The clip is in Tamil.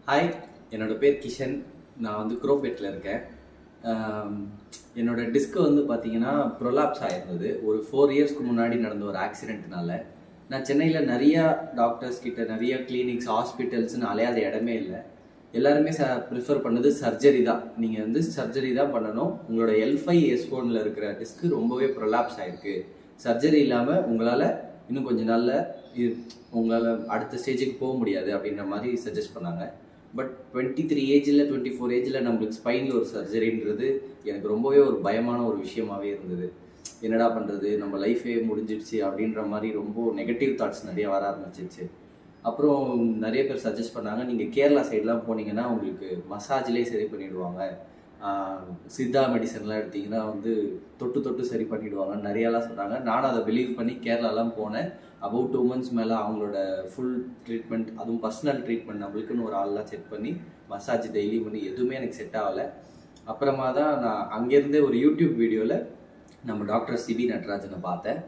ஹாய், என்னோட பேர் கிஷன். நான் வந்து குரோபேட்டில் இருக்கேன். என்னோட டிஸ்க் வந்து பார்த்தீங்கன்னா ப்ரொலாப்ஸ் ஆயிருந்தது. ஒரு 4 இயர்ஸ்க்கு முன்னாடி நடந்த ஒரு ஆக்சிடென்ட்னால. நான் சென்னையில் நிறையா டாக்டர்ஸ் கிட்ட நிறைய கிளினிக்ஸ் ஹாஸ்பிட்டல்ஸ்னு அலையாத இடமே இல்லை. எல்லாருமே ப்ரிஃபர் பண்ணது சர்ஜரி தான். நீங்கள் வந்து சர்ஜரி தான் பண்ணணும். உங்களோட L5S1ல இருக்கிற டிஸ்க் ரொம்பவே ப்ரொலாப்ஸ் ஆயிருக்கு. சர்ஜரி இல்லாமல் உங்களால் இன்னும் கொஞ்ச நாளில் இது உங்களால் அடுத்த ஸ்டேஜுக்கு போக முடியாது அப்படின்ற மாதிரி சஜஸ்ட் பண்ணாங்க. பட் 23 ஏஜில் 24 ஏஜில் நம்மளுக்கு ஸ்பைனில் ஒரு சர்ஜரின்றது எனக்கு ரொம்பவே ஒரு பயமான ஒரு விஷயமாகவே இருந்தது. என்னடா பண்ணுறது, நம்ம லைஃபே முடிஞ்சிடுச்சு அப்படின்ற மாதிரி ரொம்ப நெகட்டிவ் தாட்ஸ் நிறைய வர ஆரம்பிச்சிருச்சு. அப்புறம் நிறைய பேர் சஜஸ்ட் பண்ணாங்க, நீங்கள் கேரளா சைட்லாம் போனீங்கன்னா உங்களுக்கு மசாஜ்லேயே சரி பண்ணிவிடுவாங்க, சித்தா மெடிசன்லாம் எடுத்திங்கன்னா வந்து தொட்டு தொட்டு சரி பண்ணிவிடுவாங்கன்னு நிறையாலாம் சொன்னாங்க. நானும் அதை பிலீவ் பண்ணி கேரளாலாம் போனேன். அபவுட் 2 months மேலே அவங்களோட ஃபுல் ட்ரீட்மெண்ட், அதுவும் பர்சனல் ட்ரீட்மெண்ட், நம்மளுக்குன்னு ஒரு ஆள்லாம் செக் பண்ணி மசாஜ் டெய்லி பண்ணி எதுவுமே எனக்கு செட் ஆகலை. அப்புறமா தான் நான் அங்கேருந்தே ஒரு யூடியூப் வீடியோவில் நம்ம டாக்டர் சிபி நட்ராஜனை பார்த்தேன்.